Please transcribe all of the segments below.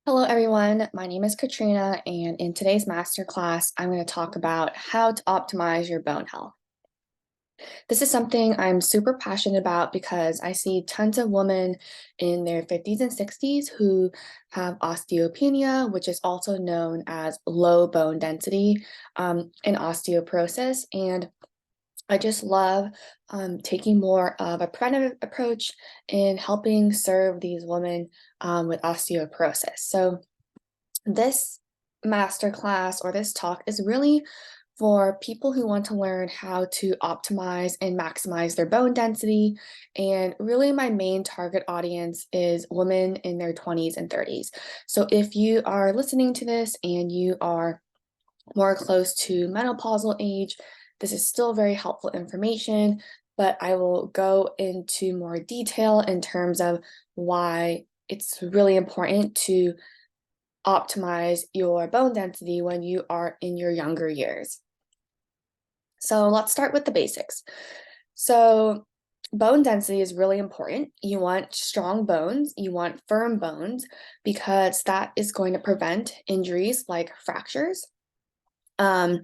Hello, everyone. My name is Katrina, and in today's masterclass, I'm going to talk about how to optimize your bone health. This is something I'm super passionate about because I see tons of women in their 50s and 60s who have osteopenia, which is also known as low bone density, and osteoporosis. And I just love taking more of a preventive approach in helping serve these women with osteoporosis. So, this masterclass or this talk is really for people who want to learn how to optimize and maximize their bone density. And really, my main target audience is women in their 20s and 30s. So, if you are listening to this and you are more close to menopausal age, this is still very helpful information, but I will go into more detail in terms of why it's really important to optimize your bone density when you are in your younger years. So let's start with the basics. So bone density is really important. You want strong bones, you want firm bones, because that is going to prevent injuries like fractures, um,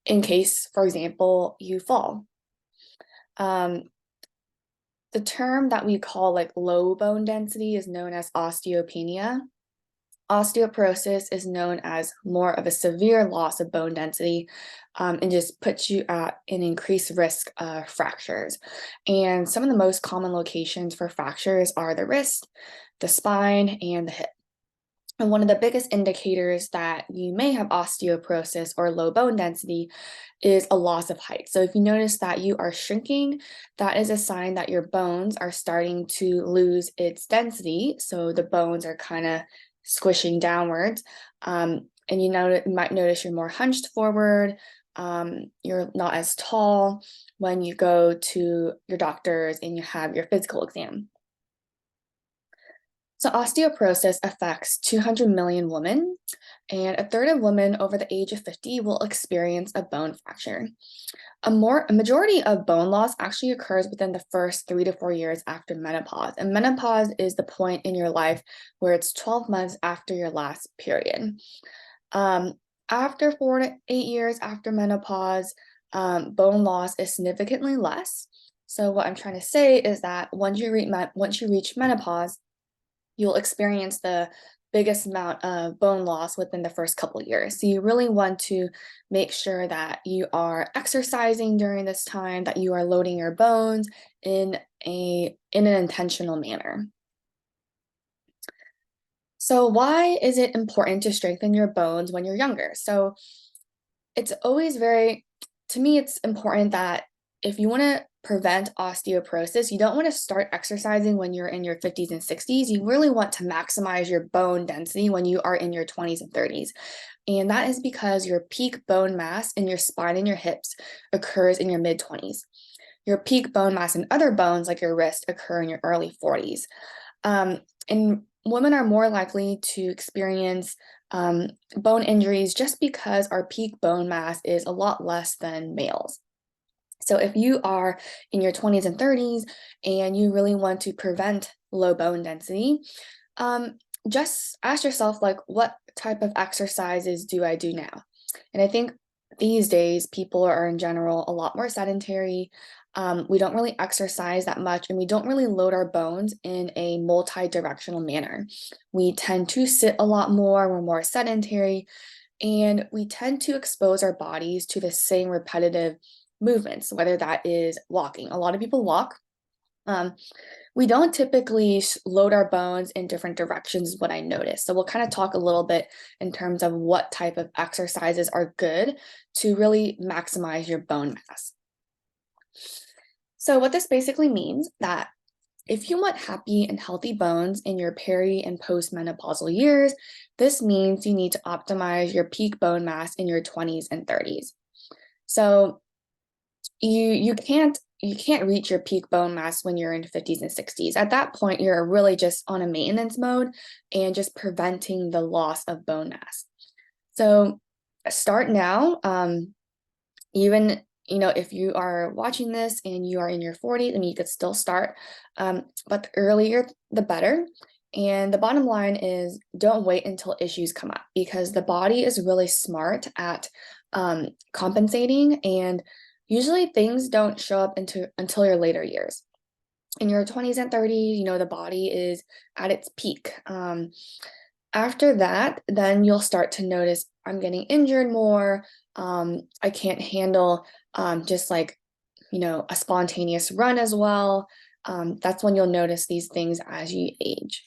in case, for example, you fall. Um, the term that we call like low bone density is known as osteopenia. Osteoporosis is known as more of a severe loss of bone density, and just puts you at an increased risk of fractures. And some of the most common locations for fractures are the wrist, the spine, and the hip. And one of the biggest indicators that you may have osteoporosis or low bone density is a loss of height. So if you notice that you are shrinking, that is a sign that your bones are starting to lose its density. So the bones are kind of squishing downwards. And you might notice you're more hunched forward. You're not as tall when you go to your doctors and you have your physical exam. So osteoporosis affects 200 million women, and a third of women over the age of 50 will experience a bone fracture. A majority of bone loss actually occurs within the first 3 to 4 years after menopause. And menopause is the point in your life where it's 12 months after your last period. Um, After 4 to 8 years after menopause, bone loss is significantly less. So what I'm trying to say is that once you reach menopause, you'll experience the biggest amount of bone loss within the first couple of years. So you really want to make sure that you are exercising during this time, that you are loading your bones in an intentional manner. So why is it important to strengthen your bones when you're younger? So it's always to me, it's important that if you want to prevent osteoporosis, you don't want to start exercising when you're in your 50s and 60s. You really want to maximize your bone density when you are in your 20s and 30s. And that is because your peak bone mass in your spine and your hips occurs in your mid 20s. Your peak bone mass in other bones, like your wrist, occur in your early 40s. And women are more likely to experience bone injuries just because our peak bone mass is a lot less than males. So if you are in your 20s and 30s and you really want to prevent low bone density, just ask yourself, like, what type of exercises do I do now? And I think these days people are in general a lot more sedentary. We don't really exercise that much, and we don't really load our bones in a multi-directional manner. We tend to sit a lot more, we're more sedentary, and we tend to expose our bodies to the same repetitive movements, whether that is walking. A lot of people walk. Um, we don't typically load our bones in different directions, is what I noticed. So we'll kind of talk a little bit in terms of what type of exercises are good to really maximize your bone mass. So what this basically means that if you want happy and healthy bones in your peri and postmenopausal years, this means you need to optimize your peak bone mass in your 20s and 30s. So you can't reach your peak bone mass when you're in 50s and 60s. At that point, you're really just on a maintenance mode and just preventing the loss of bone mass. So start now. Even if you are watching this and you are in your 40s, I mean, you could still start, but the earlier the better. And the bottom line is don't wait until issues come up because the body is really smart at compensating, and usually things don't show up until your later years. In your 20s and 30s, the body is at its peak. After that, then you'll start to notice I'm getting injured more. I can't handle just like, a spontaneous run as well. That's when you'll notice these things as you age.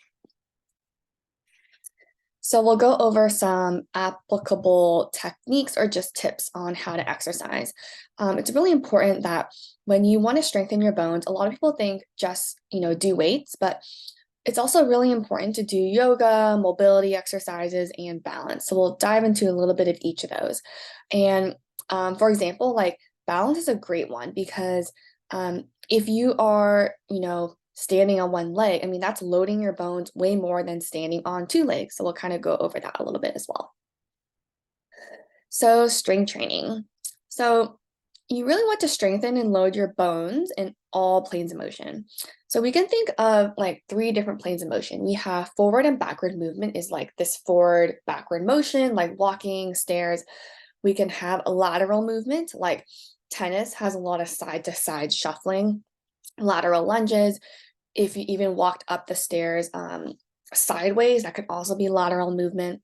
So we'll go over some applicable techniques or just tips on how to exercise. It's really important that when you want to strengthen your bones, a lot of people think just, do weights, but it's also really important to do yoga, mobility exercises, and balance. So we'll dive into a little bit of each of those. And for example, like balance is a great one because if you are, standing on one leg, I mean, that's loading your bones way more than standing on two legs. So we'll kind of go over that a little bit as well. So strength training. So you really want to strengthen and load your bones in all planes of motion. So we can think of like 3 different planes of motion. We have forward and backward movement is like this forward backward motion, like walking, stairs. We can have a lateral movement, like tennis has a lot of side to side shuffling, lateral lunges. If you even walked up the stairs sideways, that could also be lateral movement.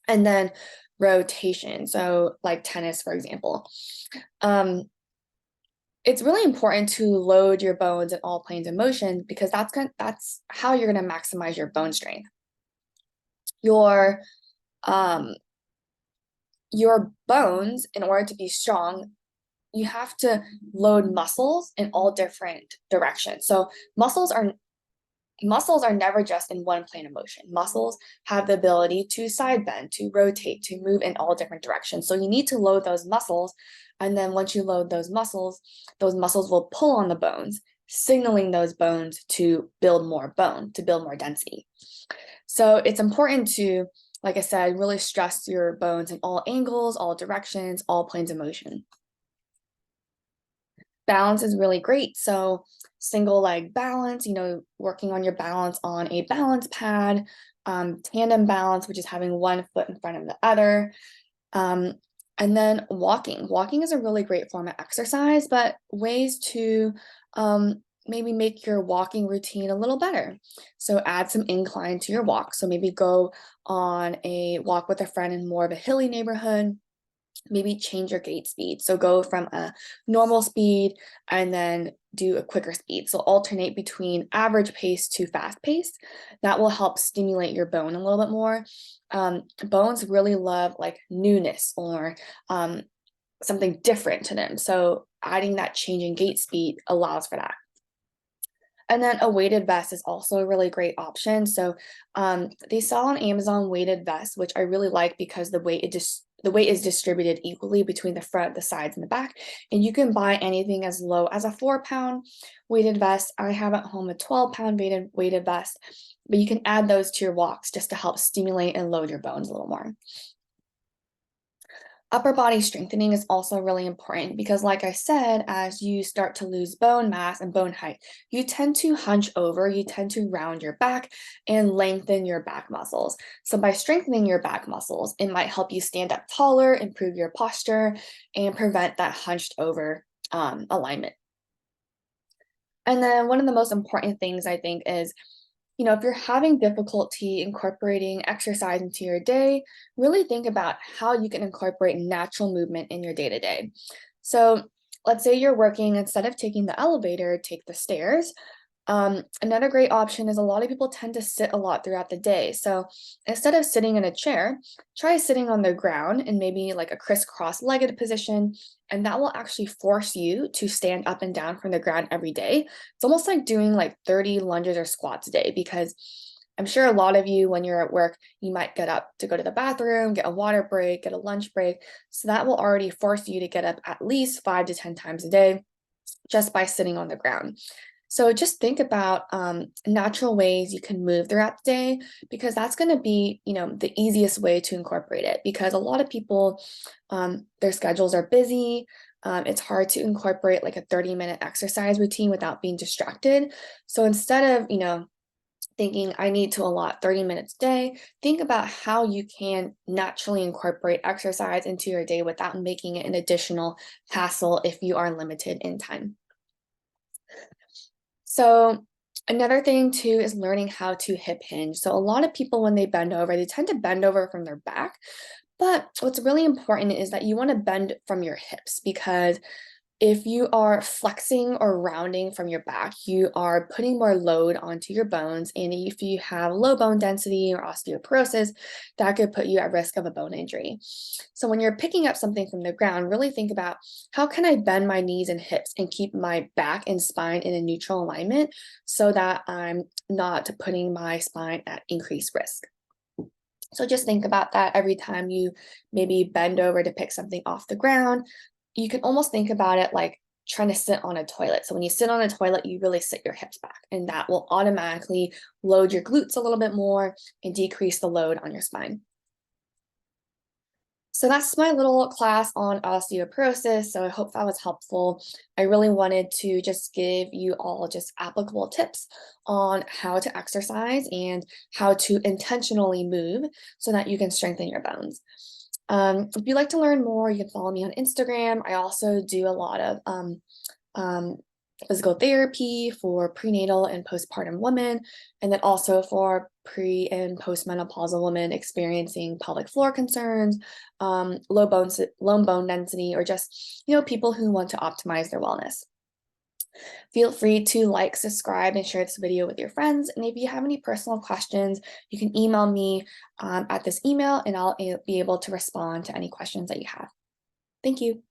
And then rotation, so like tennis, for example. It's really important to load your bones in all planes of motion because that's how you're going to maximize your bone strength. Um, your bones, in order to be strong, you have to load muscles in all different directions. So muscles are never just in one plane of motion. Muscles have the ability to side bend, to rotate, to move in all different directions. So you need to load those muscles. And then once you load those muscles will pull on the bones, signaling those bones to build more bone, to build more density. So it's important to, like I said, really stress your bones in all angles, all directions, all planes of motion. Balance is really great. So single leg balance, working on your balance on a balance pad, tandem balance, which is having one foot in front of the other. And then walking. Walking is a really great form of exercise, but ways to maybe make your walking routine a little better. So add some incline to your walk. So maybe go on a walk with a friend in more of a hilly neighborhood. Maybe change your gait speed. So go from a normal speed and then do a quicker speed. So alternate between average pace to fast pace. That will help stimulate your bone a little bit more. Bones really love like newness or something different to them. So adding that change in gait speed allows for that. And then a weighted vest is also a really great option. So they sell on Amazon weighted vests, which I really like because the weight is distributed equally between the front, the sides, and the back. And you can buy anything as low as a 4-pound weighted vest. I have at home a 12-pound weighted vest, but you can add those to your walks just to help stimulate and load your bones a little more. Upper body strengthening is also really important because, like I said, as you start to lose bone mass and bone height, you tend to hunch over, you tend to round your back and lengthen your back muscles. So by strengthening your back muscles, it might help you stand up taller, improve your posture, and prevent that hunched over alignment. And then one of the most important things I think is, if you're having difficulty incorporating exercise into your day, really think about how you can incorporate natural movement in your day-to-day. So let's say you're working, instead of taking the elevator, take the stairs. Another great option is a lot of people tend to sit a lot throughout the day. So instead of sitting in a chair, try sitting on the ground in maybe like a crisscross legged position. And that will actually force you to stand up and down from the ground every day. It's almost like doing like 30 lunges or squats a day, because I'm sure a lot of you, when you're at work, you might get up to go to the bathroom, get a water break, get a lunch break. So that will already force you to get up at least 5 to 10 times a day just by sitting on the ground. So just think about natural ways you can move throughout the day, because that's going to be, the easiest way to incorporate it, because a lot of people, their schedules are busy. It's hard to incorporate like a 30-minute exercise routine without being distracted. So instead of, thinking I need to allot 30 minutes a day, think about how you can naturally incorporate exercise into your day without making it an additional hassle if you are limited in time. So another thing too is learning how to hip hinge. So a lot of people, when they bend over, they tend to bend over from their back. But what's really important is that you want to bend from your hips, because if you are flexing or rounding from your back, you are putting more load onto your bones. And if you have low bone density or osteoporosis, that could put you at risk of a bone injury. So when you're picking up something from the ground, really think about, how can I bend my knees and hips and keep my back and spine in a neutral alignment so that I'm not putting my spine at increased risk. So just think about that every time you maybe bend over to pick something off the ground. You can almost think about it like trying to sit on a toilet. So when you sit on a toilet, you really sit your hips back, and that will automatically load your glutes a little bit more and decrease the load on your spine. So that's my little class on osteoporosis. So I hope that was helpful. I really wanted to just give you all just applicable tips on how to exercise and how to intentionally move so that you can strengthen your bones. If you'd like to learn more, you can follow me on Instagram. I also do a lot of um, physical therapy for prenatal and postpartum women, and then also for pre and postmenopausal women experiencing pelvic floor concerns, low bone density, or just people who want to optimize their wellness. Feel free to like, subscribe, and share this video with your friends. And if you have any personal questions, you can email me at this email, and I'll be able to respond to any questions that you have. Thank you.